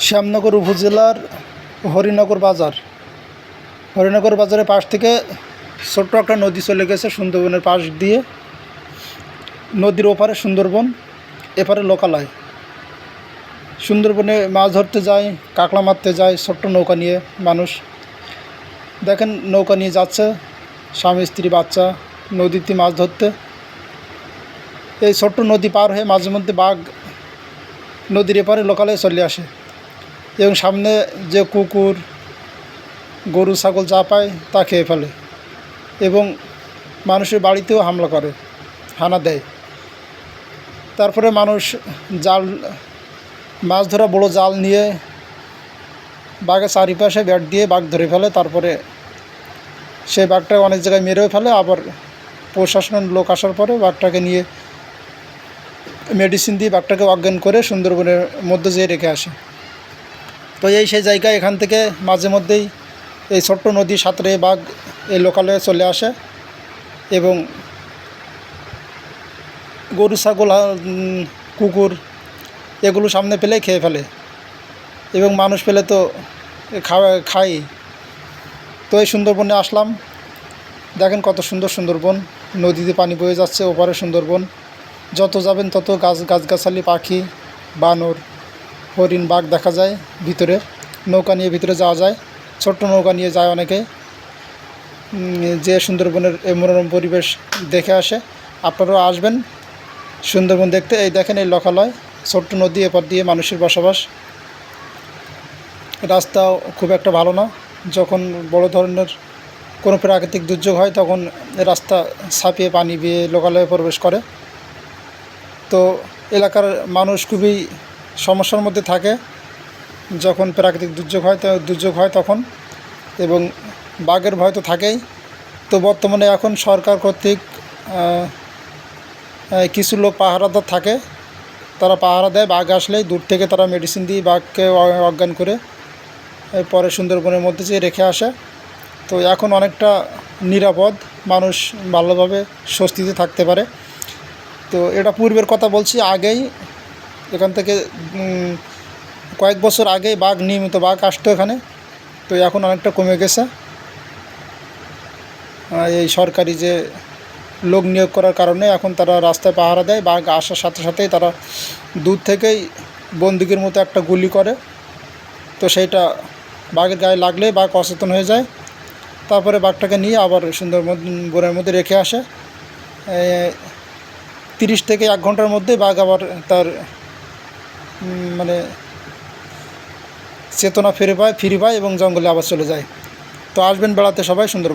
শ্যামনগর উপজেলার হরিনগর বাজারের পাশ থেকে ছোট্ট একটা নদী চলে গেছে সুন্দরবনের পাশ দিয়ে। নদীর ওপারে সুন্দরবন, এপারে লোকালয়। সুন্দরবনে মাছ ধরতে যায়, কাঁকড়া মারতে যায় ছোট্ট নৌকা নিয়ে মানুষ। দেখেন নৌকা নিয়ে যাচ্ছে স্বামী স্ত্রী বাচ্চা নদীতে মাছ ধরতে। এই ছোট্ট নদী পার হয়ে মাঝে মধ্যে বাঘ নদীর এপারে লোকালয়ে চলে আসে এবং সামনে যে কুকুর গরু ছাগল যা পায় তা খেয়ে ফেলে এবং মানুষের বাড়িতেও হানা দেয়। তারপরে মানুষ জাল মাছ ধরা বড় জাল নিয়ে বাঘের চারিপাশে ব্যাট দিয়ে বাঘ ধরে ফেলে। তারপরে সেই বাঘটা অনেক জায়গায় মেরেও ফেলে। আবার প্রশাসনের লোক আসার পরে বাঘটাকে নিয়ে মেডিসিন দিয়ে বাঘটাকে অজ্ঞান করে সুন্দরবনের মধ্যে যেয়ে রেখে আসে। তো সেই জায়গায় এখান থেকে মাঝে মধ্যেই এই ছোট্ট নদী সাঁতরে বাঘ এই লোকালয়ে চলে আসে এবং গরু ছাগল কুকুর এগুলো সামনে পেলেই খেয়ে ফেলে এবং মানুষ পেলে তো খাই। তো এই সুন্দরবনে আসলাম, দেখেন কত সুন্দর সুন্দরবন, নদীতে পানি বয়ে যাচ্ছে, ওপারে সুন্দরবন। যত যাবেন তত গাছগাছালি, পাখি, বানর, হরিণ, বাঘ দেখা যায়। ভিতরে নৌকা নিয়ে ভিতরে যাওয়া যায়, ছোট্ট নৌকা নিয়ে যায় অনেকে, যে সুন্দরবনের এই মনোরম পরিবেশ দেখে আসে। আপনারাও আসবেন সুন্দরবন দেখতে। এই দেখেন এই লোকালয়, ছোট্ট নদী, এপার দিয়ে মানুষের বসবাস। রাস্তাও খুব একটা ভালো না। যখন বড় ধরনের কোনো প্রাকৃতিক দুর্যোগ হয় তখন রাস্তা ছাপিয়ে পানি বেয়ে লোকালয়ে প্রবেশ করে। তো এলাকার মানুষ খুবই সমস্যার মধ্যে থাকে যখন প্রাকৃতিক দুর্যোগ হয় তখন, এবং বাঘের ভয় তো থাকেই। তো বর্তমানে এখন সরকার কর্তৃক কিছু লোক পাহারাদার থাকে, তারা পাহারা দেয়। বাঘ আসলেই দূর থেকে তারা মেডিসিন দিয়ে বাঘকে অজ্ঞান করে পরে সুন্দরবনের মধ্যে যেয়ে রেখে আসে। তো এখন অনেকটা নিরাপদ, মানুষ ভালোভাবে স্বস্তিতে থাকতে পারে। তো এটা পূর্বের কথা বলছি, আগেই এখান থেকে কয়েক বছর আগেই নিয়মিত বাঘ আসতো এখানে। তো এখন অনেকটা কমে গেছে। এই সরকারি যে লোক নিয়োগ করার কারণে এখন তারা রাস্তায় পাহারা দেয়। বাঘ আসার সাথে সাথেই তারা দূর থেকেই বন্দুকের মতো একটা গুলি করে। তো সেইটা বাঘের গায়ে লাগলে বাঘ অচেতন হয়ে যায়। তারপরে বাঘটাকে নিয়ে আবার সুন্দরবনের মধ্যে রেখে আসে। 30 থেকে 1 ঘন্টার মধ্যে বাঘ আবার তার চেতনা ফিরে পায় এবং জঙ্গলে আবার চলে যায়। তো আসবেন বেড়াতে সবাই সুন্দরবন।